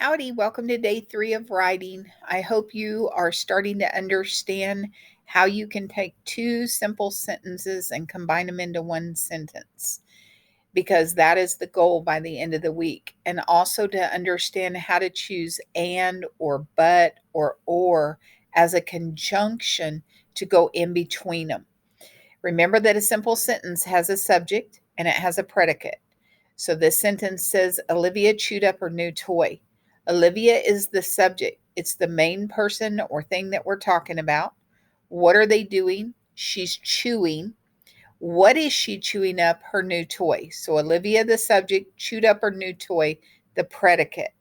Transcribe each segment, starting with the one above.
Howdy, welcome to day 3 of writing. I hope you are starting to understand how you can take two simple sentences and combine them into one sentence, because that is the goal by the end of the week. And also to understand how to choose and or but or as a conjunction to go in between them. Remember that a simple sentence has a subject and it has a predicate. So this sentence says, Olivia chewed up her new toy. Olivia is the subject. It's the main person or thing that we're talking about. What are they doing? She's chewing. What is she chewing up? Her new toy. So Olivia, the subject, chewed up her new toy, the predicate.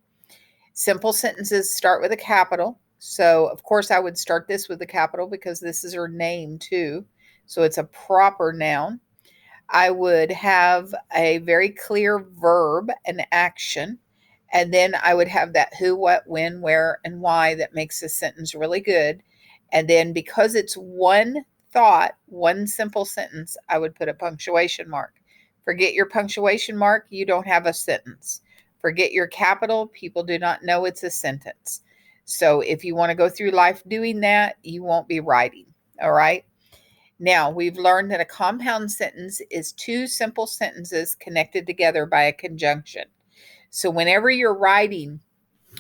Simple sentences start with a capital. So, of course, I would start this with a capital because this is her name too. So it's a proper noun. I would have a very clear verb and action. And then I would have that who, what, when, where, and why that makes the sentence really good. And then because it's one thought, one simple sentence, I would put a punctuation mark. Forget your punctuation mark, you don't have a sentence. Forget your capital, people do not know it's a sentence. So if you want to go through life doing that, you won't be writing. All right. Now, we've learned that a compound sentence is two simple sentences connected together by a conjunction. So, whenever you're writing,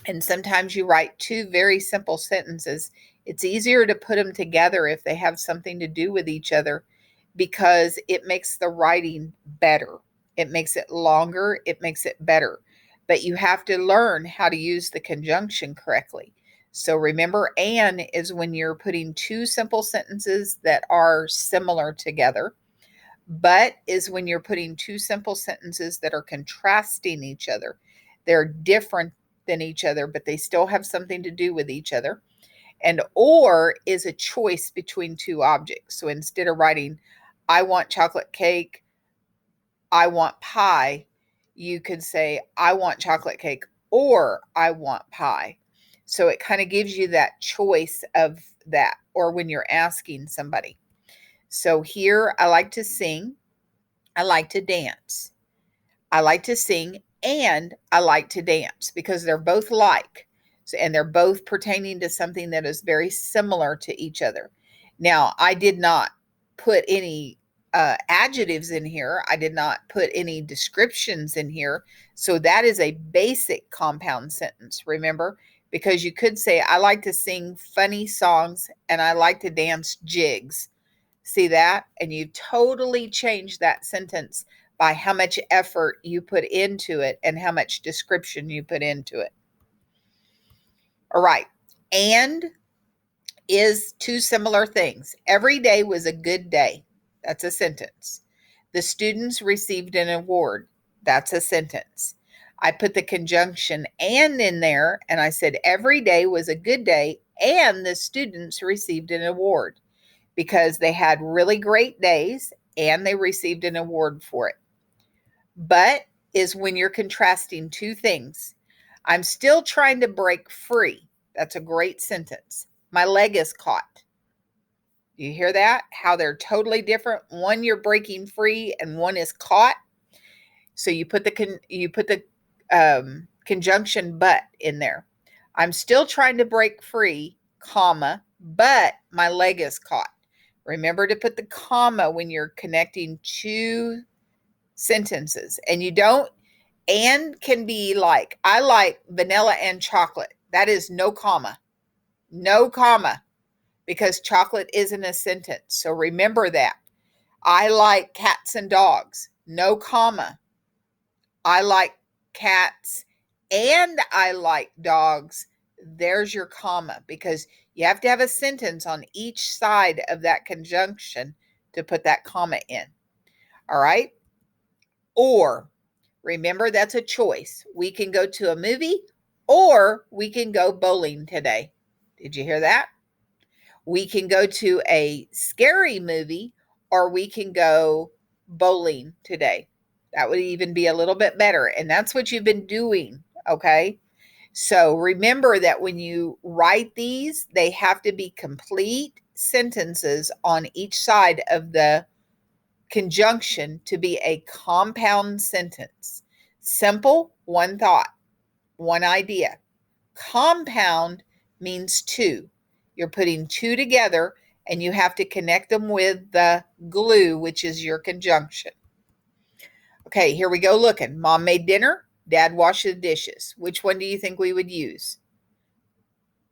and sometimes you write two very simple sentences, it's easier to put them together if they have something to do with each other because it makes the writing better. It makes it longer, it makes it better. But you have to learn how to use the conjunction correctly. So remember, and is when you're putting two simple sentences that are similar together. But is when you're putting two simple sentences that are contrasting each other. They're different than each other, but they still have something to do with each other. And or is a choice between two objects. So instead of writing, I want chocolate cake, I want pie, you could say, I want chocolate cake or I want pie. So it kind of gives you that choice of that, or when you're asking somebody. So here, I like to sing, I like to dance. I like to sing and I like to dance because they're both like, and they're both pertaining to something that is very similar to each other. Now, I did not put any adjectives in here. I did not put any descriptions in here. So that is a basic compound sentence, remember? Because you could say, I like to sing funny songs and I like to dance jigs. See that? And you totally change that sentence by how much effort you put into it and how much description you put into it. All right. And is two similar things. Every day was a good day. That's a sentence. The students received an award. That's a sentence. I put the conjunction and in there and I said every day was a good day and the students received an award because they had really great days and they received an award for it. But is when you're contrasting two things. I'm still trying to break free. That's a great sentence. My leg is caught. Do you hear that? How they're totally different. One you're breaking free and one is caught. So you put the conjunction but in there. I'm still trying to break free, comma, but my leg is caught. Remember to put the comma when you're connecting two sentences. And you don't, and can be like, I like vanilla and chocolate. That is no comma. No comma, because chocolate isn't a sentence. So remember that. I like cats and dogs. No comma. I like cats and I like dogs. There's your comma because you have to have a sentence on each side of that conjunction to put that comma in. All right. Or remember, that's a choice. We can go to a movie or we can go bowling today. Did you hear that? We can go to a scary movie or we can go bowling today. That would even be a little bit better. And that's what you've been doing. Okay. So remember that when you write these, they have to be complete sentences on each side of the conjunction to be a compound sentence. Simple, one thought, one idea. Compound means two. You're putting two together and you have to connect them with the glue, which is your conjunction. Okay, here we go looking. Mom made dinner, Dad washed the dishes. Which one do you think we would use?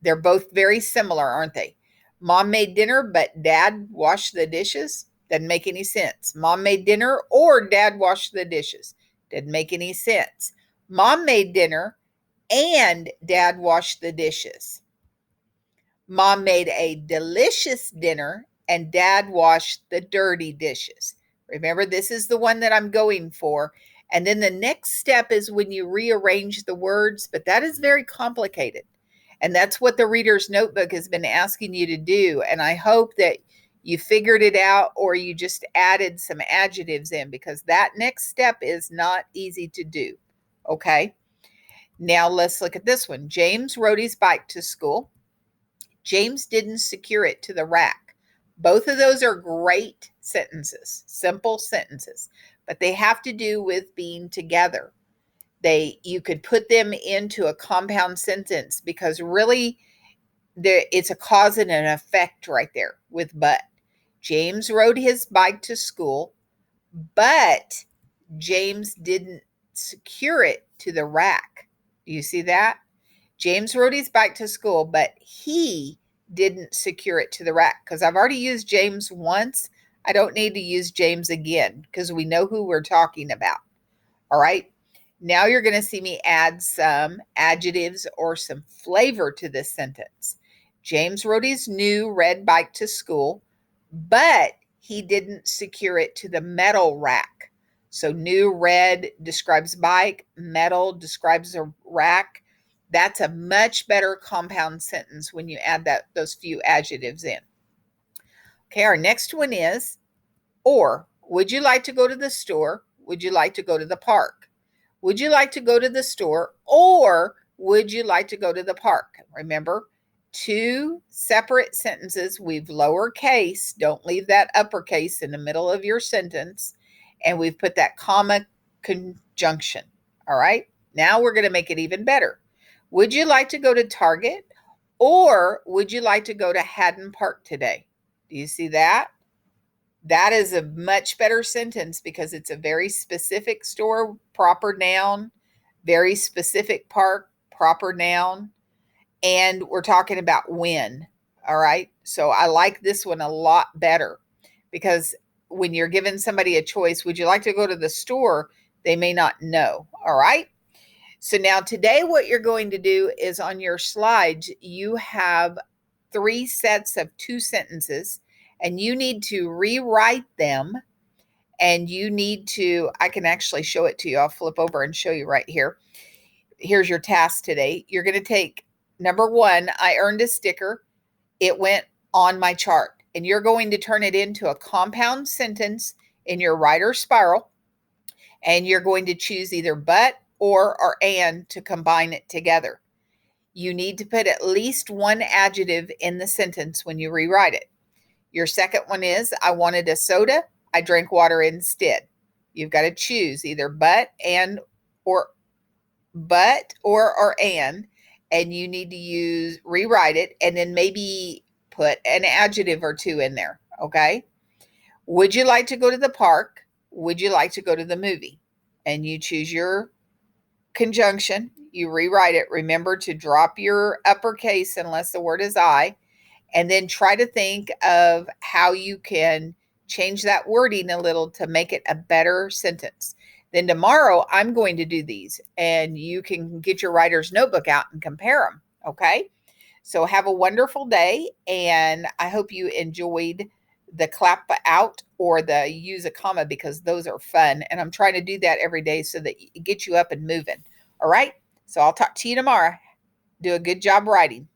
They're both very similar, aren't they? Mom made dinner, but Dad washed the dishes. Doesn't make any sense. Mom made dinner or Dad washed the dishes. Doesn't make any sense. Mom made dinner and Dad washed the dishes. Mom made a delicious dinner and Dad washed the dirty dishes. Remember, this is the one that I'm going for. And then the next step is when you rearrange the words, but that is very complicated. And that's what the Reader's Notebook has been asking you to do. And I hope that you figured it out or you just added some adjectives in, because that next step is not easy to do. Okay. Now let's look at this one. James rode his bike to school. James didn't secure it to the rack. Both of those are great sentences, simple sentences, but they have to do with being together. You could put them into a compound sentence because really it's a cause and an effect right there with but. James rode his bike to school, but James didn't secure it to the rack. Do you see that? James rode his bike to school, but he didn't secure it to the rack, because I've already used James once. I don't need to use James again because we know who we're talking about. All right. Now you're going to see me add some adjectives or some flavor to this sentence. James rode his new red bike to school, but he didn't secure it to the metal rack. So new red describes bike, metal describes a rack. That's a much better compound sentence when you add those few adjectives in. Okay, our next one is, or, would you like to go to the store? Would you like to go to the park? Would you like to go to the store, or would you like to go to the park? Remember, two separate sentences. We've lowercase. Don't leave that uppercase in the middle of your sentence. And we've put that comma conjunction. All right. Now we're going to make it even better. Would you like to go to Target, or would you like to go to Haddon Park today? Do you see that? That is a much better sentence because it's a very specific store, proper noun, very specific park, proper noun, and we're talking about when. All right. So I like this one a lot better because when you're giving somebody a choice, would you like to go to the store? They may not know. All right. So now today what you're going to do is on your slides, you have 3 sets of 2 sentences, and you need to rewrite them, and you need to, I can actually show it to you. I'll flip over and show you right here. Here's your task today. You're going to take number 1, I earned a sticker. It went on my chart, and you're going to turn it into a compound sentence in your writer spiral, and you're going to choose either but or and to combine it together. You need to put at least one adjective in the sentence when you rewrite it. Your second one is, I wanted a soda. I drank water instead. You've got to choose either but or and you need to rewrite it, and then maybe put an adjective or 2 in there. Okay. Would you like to go to the park? Would you like to go to the movie? And you choose your conjunction. You rewrite it. Remember to drop your uppercase unless the word is I, and then try to think of how you can change that wording a little to make it a better sentence. Then tomorrow I'm going to do these, and you can get your writer's notebook out and compare them. Okay. So have a wonderful day, and I hope you enjoyed the clap out or the use a comma, because those are fun. And I'm trying to do that every day so that it gets you up and moving. All right. So I'll talk to you tomorrow. Do a good job writing.